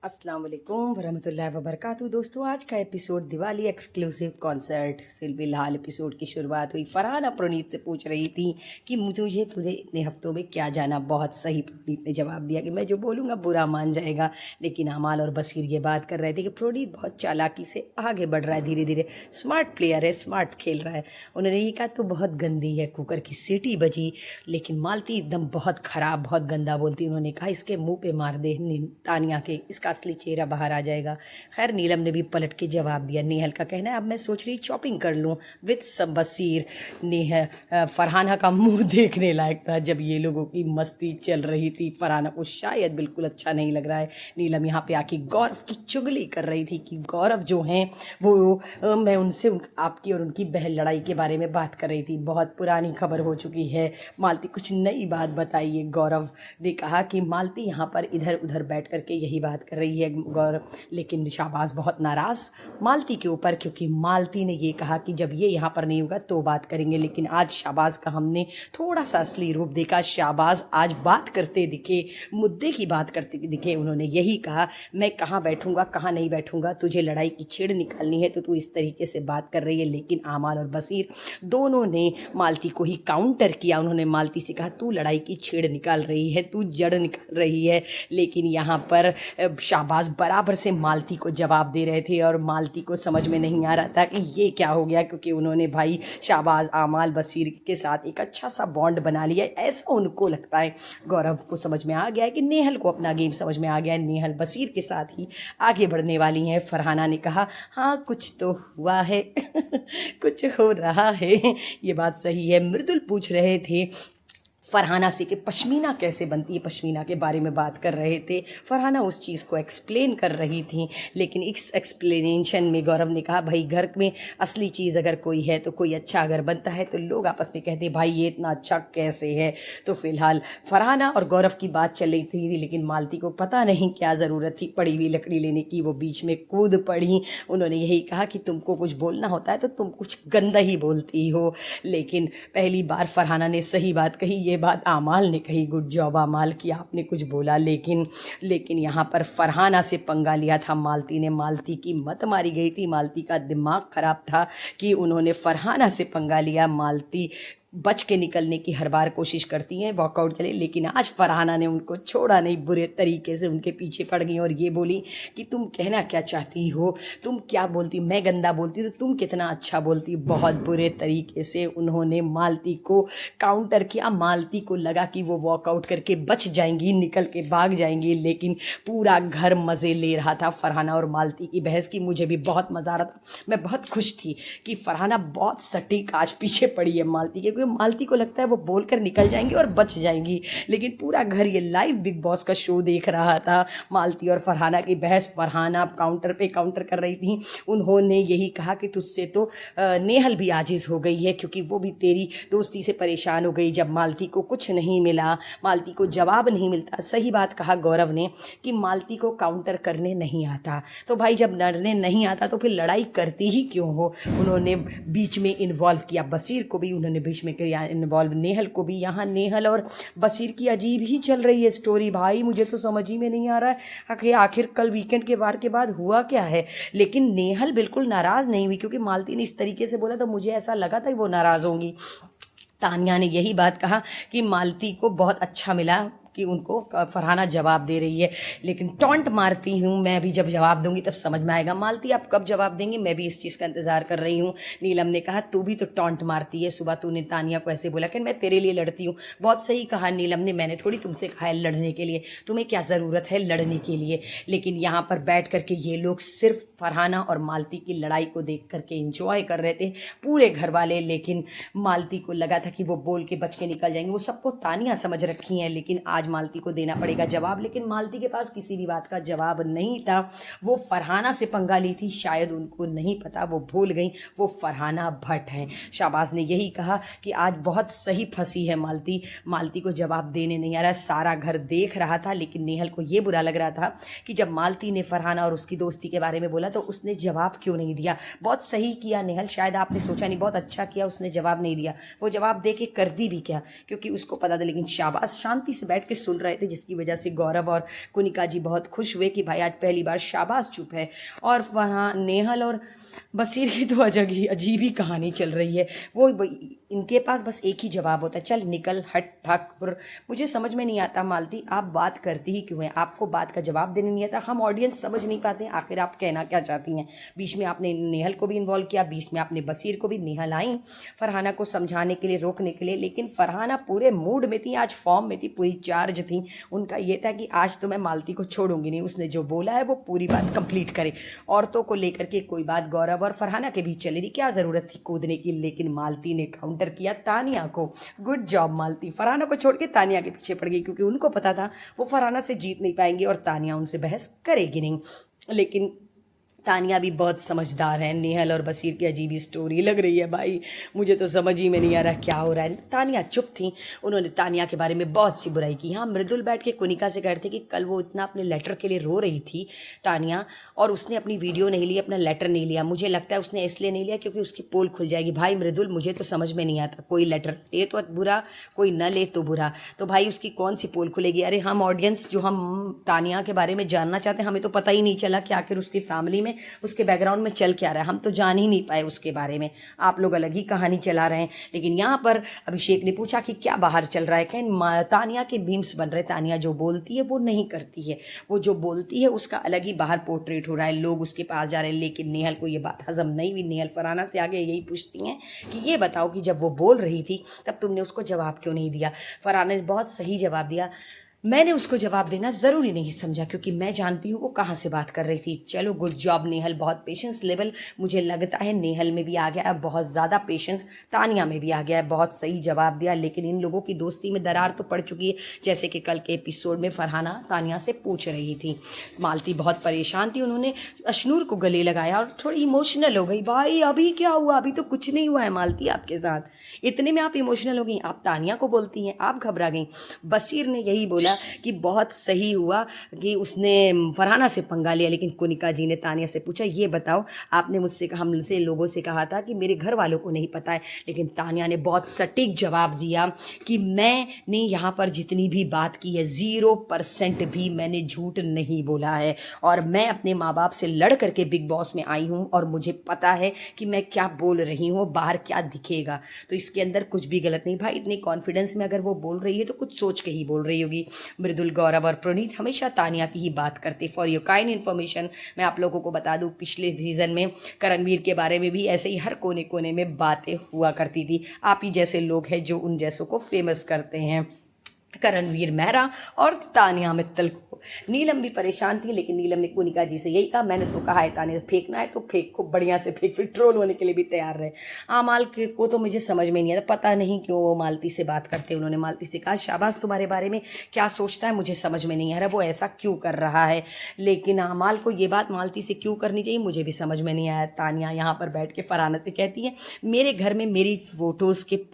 अस्सलाम वालेकुम वरहमतुल्लाहि वबरकातुहू। दोस्तों, आज का एपिसोड दिवाली एक्सक्लूसिव कॉन्सर्ट से फिलहाल एपिसोड की शुरुआत हुई। फरहान प्रणीत से पूछ रही थी कि मुझे तुझे इतने हफ्तों में क्या जाना। बहुत सही प्रणीत ने जवाब दिया कि मैं जो बोलूँगा बुरा मान जाएगा। लेकिन अमाल और बसीर ये बात कर रहे थे कि प्रणीत बहुत चालाकी से आगे बढ़ रहा है, धीरे धीरे स्मार्ट प्लेयर है, स्मार्ट खेल रहा है। उन्होंने ये कहा तो बहुत गंदी है, कुकर की सीटी बजी। लेकिन मालती एकदम बहुत ख़राब, बहुत गंदा बोलती। उन्होंने कहा इसके मुंह पे मार दे तानिया के, इसका असली चेहरा बाहर आ जाएगा। खैर नीलम ने भी पलट के जवाब दिया। नेहल का कहना है अब मैं सोच रही चॉपिंग कर लूँ विद सब बसीर। फरहाना का मुंह देखने लायक था जब ये लोगों की मस्ती चल रही थी। फरहाना को शायद बिल्कुल अच्छा नहीं लग रहा है। नीलम यहाँ पे आके गौरव की चुगली कर रही थी कि गौरव जो हैं वो मैं उनसे आपकी और उनकी बहन लड़ाई के बारे में बात कर रही थी। बहुत पुरानी खबर हो चुकी है। मालती कुछ नई बात बताइए। गौरव ने कहा कि मालती यहाँ पर इधर उधर बैठ करके यही बात कर रही है गौरव। लेकिन शाहबाज बहुत नाराज़ मालती के ऊपर, क्योंकि मालती ने ये कहा कि जब ये यहाँ पर नहीं होगा तो बात करेंगे। लेकिन आज शाहबाज का हमने थोड़ा सा असली रूप देखा। शाहबाज आज बात करते दिखे, मुद्दे की बात करते दिखे। उन्होंने यही कहा मैं कहाँ बैठूंगा कहाँ नहीं बैठूंगा, तुझे लड़ाई की छेड़ निकालनी है तो तू इस तरीके से बात कर रही है। लेकिन आमाल और बसीर दोनों ने मालती को ही काउंटर किया। उन्होंने मालती से कहा तू लड़ाई की छेड़ निकाल रही है, तू जड़ निकाल रही है। लेकिन यहाँ पर शाहबाज बराबर से मालती को जवाब दे रहे थे और मालती को समझ में नहीं आ रहा था कि ये क्या हो गया, क्योंकि उन्होंने भाई शाहबाज आमाल बसीर के साथ एक अच्छा सा बॉन्ड बना लिया, ऐसा उनको लगता है। गौरव को समझ में आ गया है कि नेहल को अपना गेम समझ में आ गया है, नेहल बसीर के साथ ही आगे बढ़ने वाली हैं। फरहाना ने कहा हाँ कुछ तो हुआ है कुछ हो रहा है। ये बात सही है। मृदुल पूछ रहे थे फरहाना से कि पश्मीना कैसे बनती है, पश्मीना के बारे में बात कर रहे थे। फरहाना उस चीज़ को एक्सप्लेन कर रही थी। लेकिन इस एक्सप्लेनेशन में गौरव ने कहा भाई घर में असली चीज़ अगर कोई है तो कोई अच्छा अगर बनता है तो लोग आपस में कहते हैं भाई ये इतना अच्छा कैसे है। तो फिलहाल फरहाना और गौरव की बात चल रही थी। लेकिन मालती को पता नहीं क्या ज़रूरत थी पड़ी हुई लकड़ी लेने की, वो बीच में कूद पड़ी। उन्होंने यही कहा कि तुमको कुछ बोलना होता है तो तुम कुछ गंदा ही बोलती हो। लेकिन पहली बार फरहाना ने सही बात कही। ये बात आमाल ने कही, गुड जॉब आमाल कि आपने कुछ बोला। लेकिन यहाँ पर फरहाना से पंगा लिया था मालती ने। मालती की मत मारी गई थी, मालती का दिमाग खराब था कि उन्होंने फरहाना से पंगा लिया। मालती बच के निकलने की हर बार कोशिश करती हैं वॉकआउट के लिए, लेकिन आज फरहाना ने उनको छोड़ा नहीं, बुरे तरीके से उनके पीछे पड़ गई और ये बोली कि तुम कहना क्या चाहती हो, तुम क्या बोलती, मैं गंदा बोलती तो तुम कितना अच्छा बोलती। बहुत बुरे तरीके से उन्होंने मालती को काउंटर किया। मालती को लगा कि वो वॉकआउट करके बच जाएंगी, निकल के भाग जाएंगी, लेकिन पूरा घर मज़े ले रहा था फरहाना और मालती की बहस की। मुझे भी बहुत मज़ा आ रहा था। मैं बहुत खुश थी कि फरहाना बहुत सटीक आज पीछे पड़ी है मालती के, क्योंकि मालती को लगता है वो बोलकर निकल जाएंगी और बच जाएंगी। लेकिन पूरा घर ये लाइव बिग बॉस का शो देख रहा था। मालती और फरहाना की बहस, फरहाना काउंटर पे काउंटर कर रही थी। उन्होंने यही कहा कि तुझसे तो नेहल भी आजिज़ हो गई है, क्योंकि वो भी तेरी दोस्ती से परेशान हो गई जब मालती को कुछ नहीं मिला, मालती को जवाब नहीं मिलता। सही बात कहा गौरव ने कि मालती को काउंटर करने नहीं आता। तो भाई जब लड़ने नहीं आता तो फिर लड़ाई करती ही क्यों हो। उन्होंने बीच में इन्वॉल्व किया बसीर को भी, उन्होंने बीच में किया इन्वॉल्व नेहल को भी। यहाँ नेहल और बसीर की अजीब ही चल रही है स्टोरी। भाई मुझे तो समझ ही में नहीं आ रहा है कि आखिर कल वीकेंड के वार के बाद हुआ क्या है। लेकिन नेहल बिल्कुल नाराज़ नहीं हुई, क्योंकि मालती ने इस तरीके से बोला तो मुझे ऐसा लगा था कि वो नाराज़ होंगी। तानिया ने यही बात कहा कि मालती को बहुत अच्छा मिला कि उनको फरहाना जवाब दे रही है, लेकिन टॉन्ट मारती हूँ मैं अभी, जब जवाब दूंगी तब समझ में आएगा। मालती आप कब जवाब देंगे, मैं भी इस चीज़ का इंतज़ार कर रही हूँ। नीलम ने कहा तू भी तो टॉन्ट मारती है, सुबह तूने तानिया को ऐसे बोला कि मैं तेरे लिए लड़ती हूँ। बहुत सही कहा नीलम ने, मैंने थोड़ी तुमसे कहा है लड़ने के लिए, तुम्हें क्या ज़रूरत है लड़ने के लिए। लेकिन यहाँ पर बैठ करके ये लोग सिर्फ फरहाना और मालती की लड़ाई को देख करके इंजॉय कर रहे थे पूरे घर वाले। लेकिन मालती को लगा था कि वो बोल के बच के निकल जाएंगे। वो सबको तानिया समझ रखी हैं, लेकिन आज मालती को देना पड़ेगा जवाब। लेकिन मालती के पास किसी भी बात का जवाब नहीं था। वो फरहाना से पंगा ली थी, शायद उनको नहीं पता, वो भूल गई वो फरहाना भट्ट हैं। शाहबाज ने यही कहा कि आज बहुत सही फंसी है मालती, मालती को जवाब देने नहीं आ रहा। सारा घर देख रहा था, लेकिन नेहल को ये बुरा लग रहा था कि जब मालती ने फरहाना और उसकी दोस्ती के बारे में बोला तो उसने जवाब क्यों नहीं दिया। बहुत सही किया नेहल, शायद आपने सोचा नहीं, बहुत अच्छा किया उसने जवाब नहीं दिया। वो जवाब दे के कर दी भी क्या, क्योंकि उसको पता था। लेकिन शाहबाज शांति से बैठ के सुन रहे थे, जिसकी वजह से गौरव और कुनिका जी बहुत खुश हुए कि भाई आज पहली बार शाबाश चुप है। और वहाँ नेहल और बसीर की तो अजीब ही कहानी चल रही है। वो इनके पास बस एक ही जवाब होता है, चल निकल, हट ठक पुर। मुझे समझ में नहीं आता मालती, आप बात करती ही क्यों हैं? आपको बात का जवाब देने नहीं आता। हम ऑडियंस समझ नहीं पाते आखिर आप कहना क्या चाहती हैं। बीच में आपने नेहल को भी इन्वॉल्व किया, बीच में आपने बसीर को भी। नेहल आई फरहाना को समझाने के लिए, रोकने के लिए, लेकिन फरहाना पूरे मूड में थी, आज फॉर्म में थी, पूरी चार्ज थी। उनका ये था कि आज तो मैं मालती को छोड़ूंगी नहीं, उसने जो बोला है वो पूरी बात कंप्लीट करे। औरतों को लेकर के कोई बात गौरव और फरहाना के बीच चली थी, क्या ज़रूरत थी कूदने की, लेकिन मालती ने काउंटर किया तानिया को। गुड जॉब मालती, फरहाना को छोड़ के तानिया के पीछे पड़ गई, क्योंकि उनको पता था वो फरहाना से जीत नहीं पाएंगी और तानिया उनसे बहस करेगी नहीं। लेकिन तानिया भी बहुत समझदार है। नेहल और बसीर की अजीब स्टोरी लग रही है भाई, मुझे तो समझ ही में नहीं आ रहा क्या हो रहा है। तानिया चुप थी, उन्होंने तानिया के बारे में बहुत सी बुराई की। हाँ, मृदुल बैठ के कुनिका से कह रहे थे कि कल वो इतना अपने लेटर के लिए रो रही थी तानिया, और उसने अपनी वीडियो नहीं ली, अपना लेटर नहीं लिया। मुझे लगता है उसने इसलिए नहीं लिया क्योंकि उसकी पोल खुल जाएगी। भाई मृदुल, मुझे तो समझ में नहीं आता, कोई लेटर ले तो बुरा, कोई न ले तो बुरा, तो भाई उसकी कौन सी पोल खुलेगी? अरे हम ऑडियंस जो हम तानिया के बारे में जानना चाहते हैं, हमें तो पता ही नहीं चला कि आखिर उसकी फैमिली में, उसके बैकग्राउंड में चल क्या रहा है, हम तो जान ही नहीं पाए उसके बारे में। आप लोग अलग ही कहानी चला रहे हैं। लेकिन यहाँ पर अभिषेक ने पूछा कि क्या बाहर चल रहा है, कहीं तानिया के मीम्स बन रहे। तानिया जो बोलती है वो नहीं करती है, वो जो बोलती है उसका अलग ही बाहर पोर्ट्रेट हो रहा है, लोग उसके पास जा रहे हैं। लेकिन नेहल को ये बात हजम नहीं हुई। नेहल फरहाना से आगे यही पूछती हैं कि ये बताओ कि जब वो बोल रही थी तब तुमने उसको जवाब क्यों नहीं दिया? फरहाना ने बहुत सही जवाब दिया, मैंने उसको जवाब देना ज़रूरी नहीं समझा क्योंकि मैं जानती हूँ वो कहाँ से बात कर रही थी। चलो गुड जॉब नेहल, बहुत पेशेंस लेवल मुझे लगता है नेहल में भी आ गया है, बहुत ज़्यादा पेशेंस तानिया में भी आ गया है। बहुत सही जवाब दिया, लेकिन इन लोगों की दोस्ती में दरार तो पड़ चुकी है। जैसे कि कल के एपिसोड में फरहाना तानिया से पूछ रही थी, मालती बहुत परेशान थी, उन्होंने अशनूर को गले लगाया और थोड़ी इमोशनल हो गई। भाई अभी क्या हुआ? अभी तो कुछ नहीं हुआ है मालती आपके साथ, इतने में आप इमोशनल हो गई, आप तानिया को बोलती हैं, आप घबरा गई। बसीर ने यही बोला कि बहुत सही हुआ कि उसने फरहाना से पंगा लिया। लेकिन कुनिका जी ने तानिया से पूछा, ये बताओ आपने मुझसे हमसे लोगों से कहा था कि मेरे घर वालों को नहीं पता है, लेकिन तानिया ने बहुत सटीक जवाब दिया कि मैंने यहाँ पर जितनी भी बात की है 0% भी मैंने झूठ नहीं बोला है, और मैं अपने माँ बाप से लड़ करके बिग बॉस में आई हूँ और मुझे पता है कि मैं क्या बोल रही हूँ, बाहर क्या दिखेगा, तो इसके अंदर कुछ भी गलत नहीं। भाई इतनी कॉन्फिडेंस में अगर वो बोल रही है तो कुछ सोच के ही बोल रही होगी। मृदुल, गौरव और प्रणीत हमेशा तानिया की ही बात करते। फॉर योर काइंड इन्फॉर्मेशन मैं आप लोगों को बता दूं, पिछले सीजन में करणवीर के बारे में भी ऐसे ही हर कोने कोने में बातें हुआ करती थी। आप ही जैसे लोग हैं जो उन जैसों को फेमस करते हैं, करणवीर मेहरा और तानिया मित्तल को। नीलम भी परेशान थी, लेकिन नीलम ने कुनिका जी से यही कहा, मैंने तो कहा है तानिया फेंकना है तो फेंक, खूब बढ़िया से फेंक, फिर ट्रोल होने के लिए भी तैयार रहे। आमाल को तो मुझे समझ में नहीं आता, पता नहीं क्यों वो मालती से बात करते। उन्होंने मालती से कहा शाबाश तुम्हारे बारे में क्या सोचता है, मुझे समझ में नहीं आ रहा वो ऐसा क्यों कर रहा है। लेकिन आमाल को ये बात मालती से क्यों करनी चाहिए मुझे भी समझ में नहीं आया। तानिया यहाँ पर बैठ के फरहाना से कहती है, मेरे घर में मेरी फोटोज़ के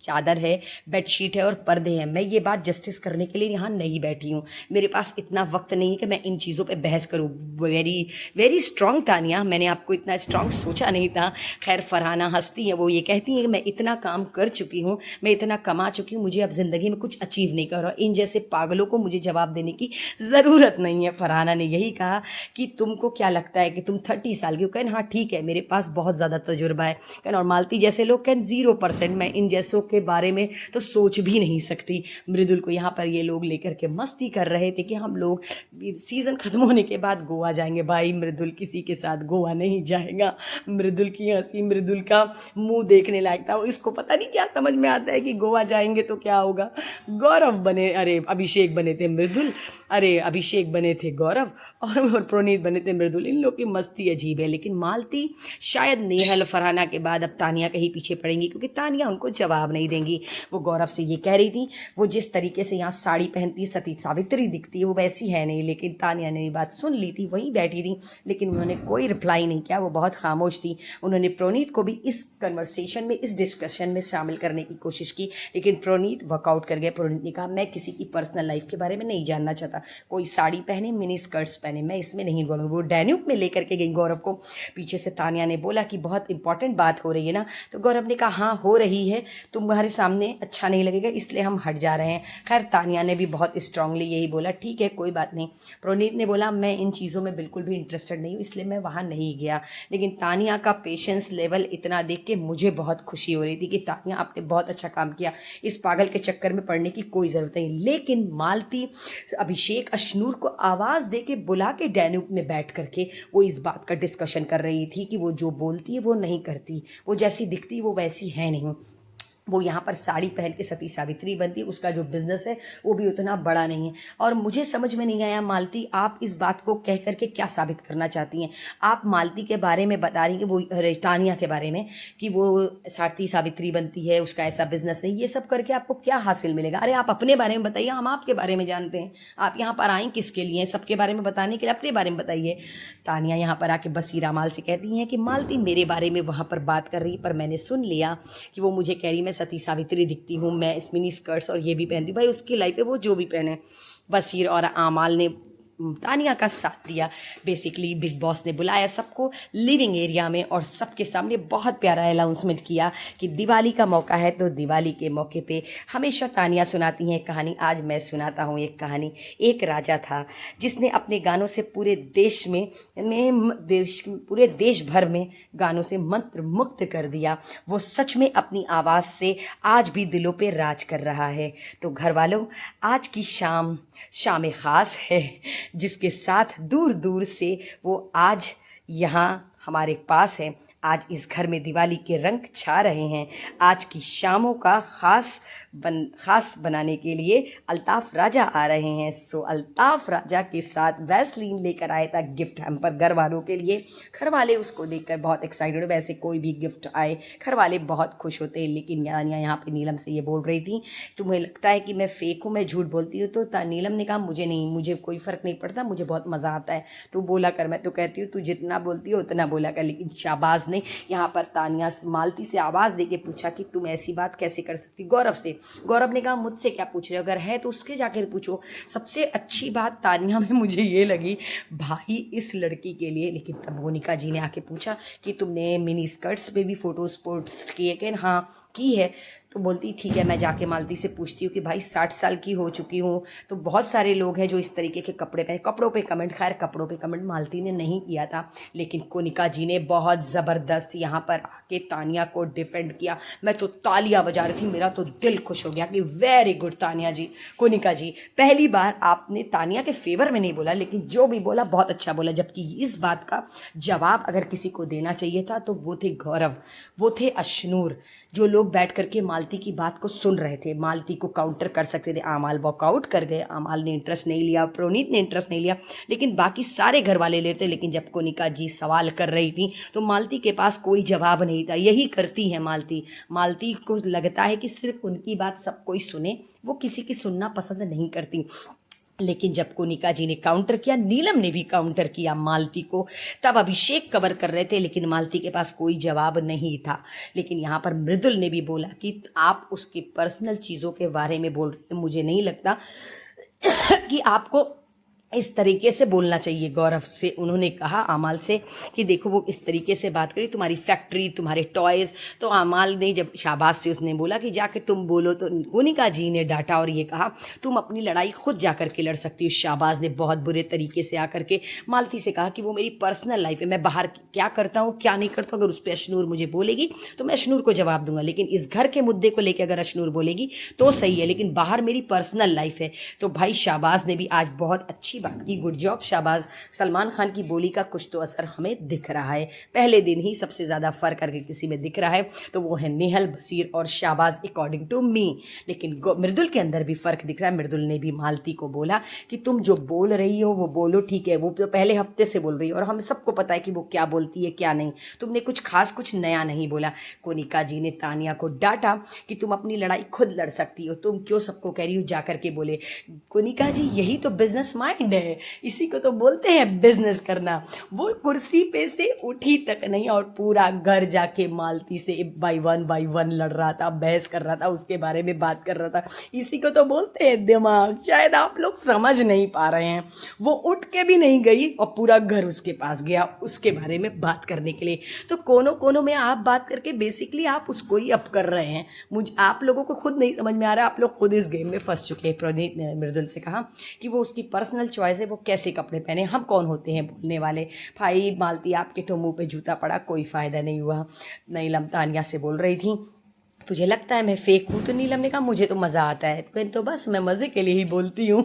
चादर है, बेडशीट है और पर्दे हैं, मैं ये बात जस्टिस करने के लिए यहाँ नहीं बैठी हूँ, मेरे पास इतना वक्त नहीं है कि मैं इन चीज़ों पे बहस करूँ। वेरी वेरी स्ट्रांग तानिया, मैंने आपको इतना स्ट्रांग सोचा नहीं था। खैर फरहाना हंसती है, वो ये कहती है कि मैं इतना काम कर चुकी हूँ, मैं इतना कमा चुकी हूँ, मुझे अब ज़िंदगी में कुछ अचीव नहीं कर रहा, इन जैसे पागलों को मुझे जवाब देने की ज़रूरत नहीं है। फरहाना ने यही कहा कि तुमको क्या लगता है कि तुम 30 साल की हो? कहन हाँ ठीक है, मेरे पास बहुत ज़्यादा तजुर्बा है। कहन और मालती जैसे लोग कहन 0%, मैं इन जैसों के बारे में तो सोच भी नहीं सकती। मृदुल को यहाँ पर ये लोग लेकर के मस्ती कर रहे थे कि हम लोग सीजन खत्म होने के बाद गोवा जाएंगे। भाई मृदुल किसी के साथ गोवा नहीं जाएगा। मृदुल की हंसी, मृदुल का मुंह देखने लायक था। इसको पता नहीं क्या समझ में आता है कि गोवा जाएंगे तो क्या होगा। गौरव बने, अरे अभिषेक बने थे मृदुल, अरे अभिषेक बने थे गौरव और प्रणीत बने थे मृदुल। इन लोग की मस्ती अजीब है। लेकिन मालती शायद नेहल फरहाना के बाद अब तानिया कहीं पीछे पड़ेंगी, क्योंकि तानिया उनको जवाब नहीं देंगी। वो गौरव से ये कह रही थी, वो जिस तरीके से यहाँ साड़ी पहनती सती सावित्री दिखती दिखती है वो वैसी है नहीं। लेकिन तानिया ने ये बात सुन ली थी, वहीं बैठी थी, लेकिन उन्होंने कोई रिप्लाई नहीं किया, वो बहुत खामोश थी। उन्होंने प्रोनीत को भी इस कन्वर्सेशन में, इस डिस्कशन में शामिल करने की कोशिश की, लेकिन प्रोनीत वर्कआउट कर गया। प्रोनीत ने कहा मैं किसी की पर्सनल लाइफ के बारे में नहीं जानना चाहता, कोई साड़ी पहने, मिनी स्कर्ट्स पहने, मैं इसमें नहीं इन्वॉल्व। वो डैन्यूब में लेकर के गई गौरव को। पीछे से तानिया ने बोला कि बहुत इंपॉर्टेंट बात हो रही है ना, तो गौरव ने कहा हाँ हो रही है, तुम्हारे सामने अच्छा नहीं लगेगा इसलिए हम हट जा रहे हैं। खैर तानिया ने भी बहुत स्ट्रांगली यही बोला ठीक है कोई बात नहीं। प्रोनीत ने बोला मैं इन चीज़ों में बिल्कुल भी इंटरेस्टेड नहीं हूँ, इसलिए मैं वहाँ नहीं गया। लेकिन तानिया का पेशेंस लेवल इतना देख के मुझे बहुत खुशी हो रही थी कि तानिया आपने बहुत अच्छा काम किया, इस पागल के चक्कर में पड़ने की कोई ज़रूरत नहीं। लेकिन मालती अभिषेक अशनूर को आवाज़ दे के बुला के डैन्यूब में बैठ करके वो इस बात का डिस्कशन कर रही थी कि वो जो बोलती है वो नहीं करती, वो जैसी दिखती वो वैसी है नहीं। वो यहाँ पर साड़ी पहन के सती सावित्री बनती, उसका जो बिजनेस है वो भी उतना बड़ा नहीं है। और मुझे समझ में नहीं आया मालती आप इस बात को कह करके क्या साबित करना चाहती हैं। आप मालती के बारे में बता रही हैं कि वो तानिया के बारे में कि वो सती सावित्री बनती है, उसका ऐसा बिजनेस नहीं, ये सब करके आपको क्या हासिल मिलेगा। अरे आप अपने बारे में बताइए, हम आपके बारे में जानते हैं। आप यहाँ पर आएँ किसके लिए, सबके बारे में बताने के लिए, अपने बारे में बताइए। तानिया यहाँ पर आके बसीरा माल से कहती हैं कि मालती मेरे बारे में वहाँ पर बात कर रही, पर मैंने सुन लिया कि वो मुझे कह रही मैं सती सावित्री दिखती हूँ, मैं इस मिनी स्कर्ट्स और ये भी पहनती हूँ। भाई उसकी लाइफ है, वो जो भी पहने। बसीर और आमाल ने तानिया का साथ दिया। बेसिकली बिग बॉस ने बुलाया सबको लिविंग एरिया में और सबके सामने बहुत प्यारा अनाउंसमेंट किया कि दिवाली का मौका है, तो दिवाली के मौके पे हमेशा तानिया सुनाती हैं कहानी, आज मैं सुनाता हूँ एक कहानी। एक राजा था जिसने अपने गानों से पूरे देश भर में गानों से मंत्र मुक्त कर दिया। वो सच में अपनी आवाज़ से आज भी दिलों पे राज कर रहा है। तो घर वालों, आज की शाम ख़ास है, जिसके साथ दूर दूर से वो आज यहाँ हमारे पास है। आज इस घर में दिवाली के रंग छा रहे हैं। आज की शामों का खास बनाने के लिए अल्ताफ़ राजा आ रहे हैं। सो अल्ताफ़ राजा के साथ वैसलीन लेकर आया था गिफ्ट हैम्पर घर वालों के लिए। घर वाले उसको देखकर बहुत एक्साइटेड। वैसे कोई भी गिफ्ट आए घर वाले बहुत खुश होते हैं। लेकिन यानिया यहाँ पे नीलम से ये बोल रही थी तुम्हें लगता है कि मैं फेक हूँ, मैं झूठ बोलती हूँ। तो नीलम ने कहा मुझे नहीं, मुझे कोई फ़र्क नहीं पड़ता, मुझे बहुत मज़ा आता है, तू बोला कर। मैं तो कहती हूँ तू जितना बोलती हो उतना बोला कर। लेकिन शाहबाज ने यहाँ पर तानिया मालती से आवाज़ देके पूछा कि तुम ऐसी बात कैसे कर सकती। गौरव से। गौरव ने कहा मुझसे क्या पूछ रहे हो, अगर है तो उसके जाकर पूछो। सबसे अच्छी बात तानिया में मुझे ये लगी भाई इस लड़की के लिए। लेकिन तब मोनिका जी ने आके पूछा कि तुमने मिनी स्कर्ट्स पे भी फ़ोटोज़ पोस्ट किए कि हाँ की है। तो बोलती ठीक है मैं जाके मालती से पूछती हूँ कि भाई 60 साल की हो चुकी हूँ, तो बहुत सारे लोग हैं जो इस तरीके के कपड़े पहने। कपड़ों पे कमेंट, खैर कपड़ों पे कमेंट मालती ने नहीं किया था, लेकिन कोनिका जी ने बहुत ज़बरदस्त यहाँ पर आके तानिया को डिफेंड किया। मैं तो तालियां बजा रही थी, मेरा तो दिल खुश हो गया कि वेरी गुड तानिया जी, कोनिका जी, पहली बार आपने तानिया के फेवर में नहीं बोला, लेकिन जो भी बोला बहुत अच्छा बोला। जबकि इस बात का जवाब अगर किसी को देना चाहिए था तो वो थे गौरव, वो थे अशनूर, जो लोग बैठ करके मालती की बात को सुन रहे थे, मालती को काउंटर कर सकते थे। आमाल वॉकआउट कर गए, आमाल ने इंटरेस्ट नहीं लिया, प्रोनीत ने इंटरेस्ट नहीं लिया, लेकिन बाकी सारे घर वाले लेते। लेकिन जब कोनिका जी सवाल कर रही थी तो मालती के पास कोई जवाब नहीं था। यही करती है मालती। मालती को लगता है कि सिर्फ उनकी बात सब कोई सुने, वो किसी की सुनना पसंद नहीं करती। लेकिन जब कोनिका जी ने काउंटर किया, नीलम ने भी काउंटर किया मालती को, तब अभिषेक कवर कर रहे थे, लेकिन मालती के पास कोई जवाब नहीं था। लेकिन यहाँ पर मृदुल ने भी बोला कि आप उसकी पर्सनल चीज़ों के बारे में बोल रहे हैं, मुझे नहीं लगता कि आपको इस तरीके से बोलना चाहिए। गौरव से उन्होंने कहा आमाल से कि देखो वो इस तरीके से बात करी, तुम्हारी फैक्ट्री, तुम्हारे टॉयज़। तो आमाल ने जब शाबाश से उसने बोला कि जाके तुम बोलो, तो कोनिका जी ने डांटा और ये कहा तुम अपनी लड़ाई खुद जा कर के लड़ सकती हो। शाबाश ने बहुत बुरे तरीके से आकर के मालती से कहा कि वो मेरी पर्सनल लाइफ है, मैं बाहर क्या करता हूँ क्या नहीं करता हूँ, अगर उस पर अशनूर मुझे बोलेगी तो मैं अशनूर को जवाब दूंगा, लेकिन इस घर के मुद्दे को लेकर अगर अशनूर बोलेगी तो सही है, लेकिन बाहर मेरी पर्सनल लाइफ है। तो भाई शाबाश ने भी आज बहुत अच्छी अच्छी बात की, गुड जॉब, शाबाश। सलमान खान की बोली का कुछ तो असर हमें दिख रहा है। पहले दिन ही सबसे ज़्यादा फ़र्क करके किसी में दिख रहा है तो वो है नेहल, बसीर और शाहबाज अकॉर्डिंग टू मी। लेकिन मृदुल के अंदर भी फ़र्क दिख रहा है। मृदुल ने भी मालती को बोला कि तुम जो बोल रही हो वो बोलो, ठीक है, वो तो पहले हफ्ते से बोल रही हो और हम सबको पता है कि वो क्या बोलती है क्या नहीं। तुमने कुछ खास कुछ नया नहीं बोला। कोनिका जी ने तानिया को डांटा कि तुम अपनी लड़ाई खुद लड़ सकती हो, तुम क्यों सबको कह रही हो जा करके बोले। कोनिका जी यही तो बिजनेस माइंड है, इसी को तो बोलते हैं बिजनेस करना। वो कुर्सी पे से उठी तक नहीं और पूरा घर जाके मालती से बाई वन लड़ रहा था, बहस कर रहा था, उसके बारे में बात कर रहा था। इसी को तो बोलते हैं दिमाग। शायद आप लोग समझ नहीं पा रहे हैं। वो उठ के भी नहीं गई और पूरा घर उसके पास गया उसके बारे में बात करने के लिए। तो कोनों कोनों में आप बात करके बेसिकली आप उसको ही अप कर रहे हैं। मुझे आप लोगों को खुद नहीं समझ में आ रहा, आप लोग खुद इस गेम में फंस चुके हैं। प्रणीत ने मृदुल से कहा कि वो उसकी पर्सनल चॉइस है, वो कैसे कपड़े पहने, हम कौन होते हैं बोलने वाले। भाई मालती आपके तो मुंह पे जूता पड़ा, कोई फ़ायदा नहीं हुआ। नीलम तानिया से बोल रही थी तुझे लगता है मैं फेक हूँ, तो नीलम ने कहा मुझे तो मज़ा आता है, फिर तो बस मैं मज़े के लिए ही बोलती हूँ।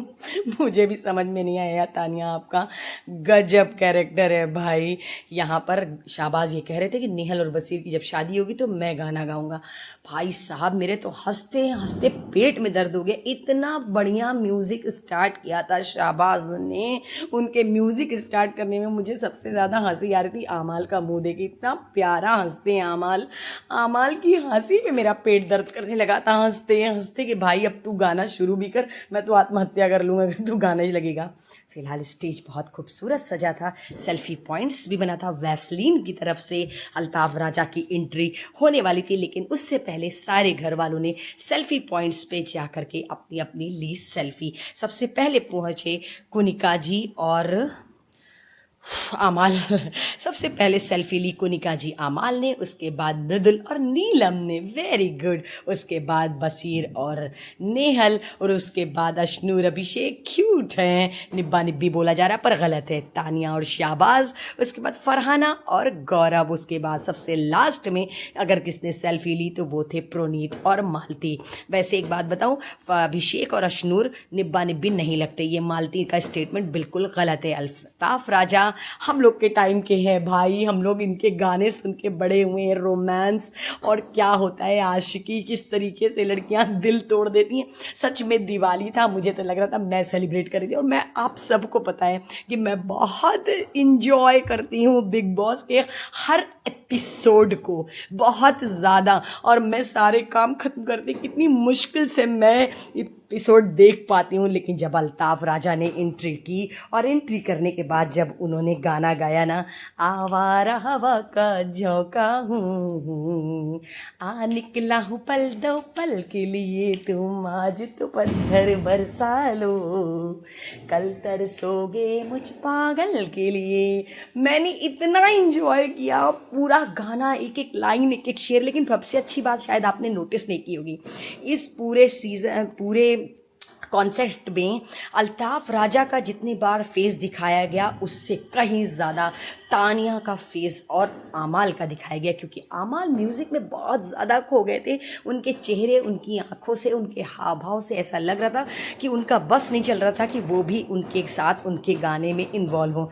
मुझे भी समझ में नहीं आया तानिया आपका गजब कैरेक्टर है भाई। यहाँ पर शाहबाज ये कह रहे थे कि नेहल और बसीर की जब शादी होगी तो मैं गाना गाऊंगा। भाई साहब मेरे तो हंसते हंसते पेट में दर्द हो गया। इतना बढ़िया म्यूज़िक स्टार्ट किया था शाहबाज ने। उनके म्यूज़िक स्टार्ट करने में मुझे सबसे ज़्यादा हंसी आ रही थी आमाल का मुँह देख, इतना प्यारा हंसते हैं आमाल। आमाल की हंसी पे मेरा पेट दर्द करने लगा था हंसते हंसते कि भाई अब तू गाना शुरू भी कर, मैं तो आत्महत्या कर लूँगा अगर तू गाना ही लगेगा। फिलहाल स्टेज बहुत खूबसूरत सजा था, सेल्फी पॉइंट्स भी बना था। वैसलीन की तरफ से अल्ताफ राजा की एंट्री होने वाली थी, लेकिन उससे पहले सारे घर वालों ने सेल्फी पॉइंट्स पे जा करके अपनी अपनी ली सेल्फी। सबसे पहले पहुँचे कोनिका जी और आमाल। सबसे पहले सेल्फी ली कोनिका जी आमाल ने, उसके बाद मृदुल और नीलम ने, वेरी गुड। उसके बाद बसीर और नेहल और उसके बाद अशनूर, अभिषेक क्यूट हैं। निब्बा निब्बी बोला जा रहा पर गलत है, तानिया और शाहबाज। उसके बाद फरहाना और गौरव। उसके बाद सबसे लास्ट में अगर किसने सेल्फी ली तो वो थे प्रोनीत और मालती। वैसे एक बात बताऊं, अभिषेक और अशनूर निब्बा निब्बी नहीं लगते, ये मालती का स्टेटमेंट बिल्कुल गलत है। अल्ताफ राजा हम लोग के टाइम के हैं भाई, हम लोग इनके गाने सुन के बड़े हुए हैं। रोमांस और क्या होता है आशिकी, किस तरीके से लड़कियां दिल तोड़ देती हैं। सच में दिवाली था, मुझे तो लग रहा था मैं सेलिब्रेट कर रही थी। और मैं आप सबको पता है कि मैं बहुत इंजॉय करती हूँ बिग बॉस के हर एपिसोड को, बहुत ज़्यादा। और मैं सारे काम खत्म करती, कितनी मुश्किल से मैं एपिसोड देख पाती हूँ। लेकिन जब अल्ताफ राजा ने एंट्री की और एंट्री करने के बाद जब उन्होंने गाना गाया ना, आवारा हवा का झोंका हूँ, आ निकला हूँ पल दो पल के लिए, तुम आज तो पत्थर बरसा लो, कल तरसोगे मुझ पागल के लिए। मैंने इतना इंजॉय किया पूरा गाना, एक एक लाइन, एक एक शेर। लेकिन सबसे अच्छी बात शायद आपने नोटिस नहीं की होगी, इस पूरे सीजन, पूरे कॉन्सेप्ट में अल्ताफ राजा का जितनी बार फेस दिखाया गया उससे कहीं ज़्यादा तानिया का फेस और आमाल का दिखाया गया। क्योंकि आमाल म्यूज़िक में बहुत ज़्यादा खो गए थे। उनके चेहरे, उनकी आंखों से, उनके हाव भाव से ऐसा लग रहा था कि उनका बस नहीं चल रहा था कि वो भी उनके साथ उनके गाने में इन्वॉल्व हों।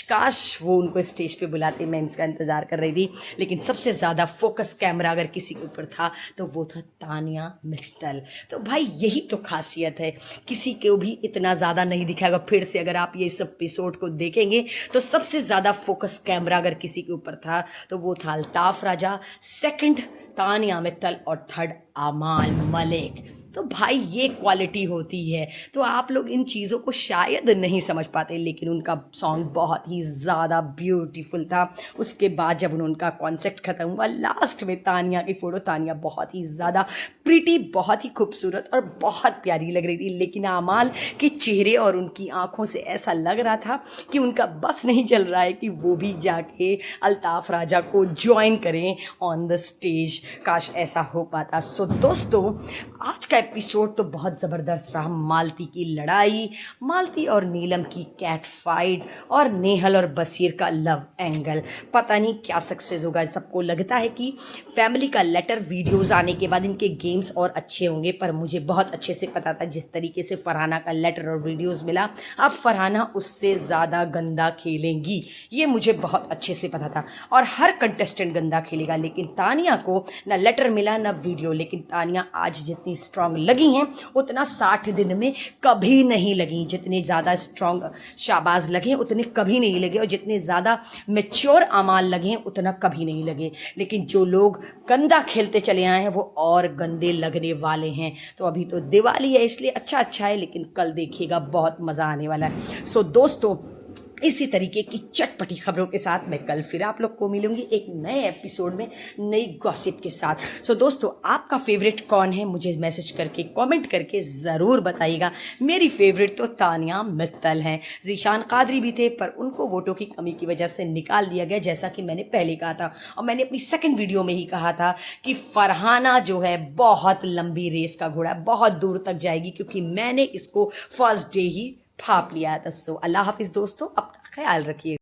काश वो उनको स्टेज पे बुलाते, मैं इसका इंतज़ार कर रही थी। लेकिन सबसे ज़्यादा फोकस कैमरा अगर किसी के ऊपर था तो वो था तानिया मित्तल। तो भाई यही तो खासियत है, किसी को भी इतना ज़्यादा नहीं दिखाएगा। फिर से अगर आप ये इस एपिसोड को देखेंगे तो सबसे ज़्यादा फोकस कैमरा अगर किसी के ऊपर था तो वो था अल्ताफ राजा, सेकंड तानिया मित्तल और थर्ड आमाल मलिक। तो भाई ये क्वालिटी होती है। तो आप लोग इन चीज़ों को शायद नहीं समझ पाते, लेकिन उनका सॉन्ग बहुत ही ज़्यादा ब्यूटीफुल था। उसके बाद जब उनका कॉन्सेप्ट ख़त्म हुआ, लास्ट में तानिया की फ़ोटो, तानिया बहुत ही ज़्यादा प्रिटी, बहुत ही खूबसूरत और बहुत प्यारी लग रही थी। लेकिन आमाल के चेहरे और उनकी आँखों से ऐसा लग रहा था कि उनका बस नहीं चल रहा है कि वो भी जाके अल्ताफ राजा को ज्वाइन करें ऑन द स्टेज। काश ऐसा हो पाता। सो दोस्तों, आज का का एपिसोड तो बहुत ज़बरदस्त रहा। मालती की लड़ाई, मालती और नीलम की कैट फाइट और नेहल और बसीर का लव एंगल, पता नहीं क्या सक्सेस होगा। सबको लगता है कि फैमिली का लेटर वीडियोस आने के बाद इनके गेम्स और अच्छे होंगे, पर मुझे बहुत अच्छे से पता था जिस तरीके से फरहाना का लेटर और वीडियोस मिला, अब फरहाना उससे ज़्यादा गंदा खेलेंगी, ये मुझे बहुत अच्छे से पता था। और हर कंटेस्टेंट गंदा खेलेगा, लेकिन तानिया को ना लेटर मिला ना वीडियो, लेकिन तानिया आज जितनी स्ट्रांग लगी हैं उतना 60 दिन में कभी नहीं लगी। जितने ज़्यादा स्ट्रांग शाबाज लगे उतने कभी नहीं लगे, और जितने ज़्यादा मेच्योर अमाल लगे उतना कभी नहीं लगे। लेकिन जो लोग गंदा खेलते चले आए हैं वो और गंदे लगने वाले हैं। तो अभी तो दिवाली है इसलिए अच्छा है, लेकिन कल देखिएगा बहुत मज़ा आने वाला है। सो दोस्तों, इसी तरीके की चटपटी खबरों के साथ मैं कल फिर आप लोग को मिलूंगी एक नए एपिसोड में नई गॉसिप के साथ। सो दोस्तों, आपका फेवरेट कौन है मुझे मैसेज करके कमेंट करके ज़रूर बताइएगा। मेरी फेवरेट तो तानिया मित्तल हैं। ज़ीशान कादरी भी थे, पर उनको वोटों की कमी की वजह से निकाल दिया गया, जैसा कि मैंने पहले कहा था। और मैंने अपनी सेकेंड वीडियो में ही कहा था कि फरहाना जो है बहुत लंबी रेस का घोड़ा, बहुत दूर तक जाएगी, क्योंकि मैंने इसको फर्स्ट डे ही भाप लिया था। सो अल्लाह हाफिज़ दोस्तों, अपना ख्याल रखिए।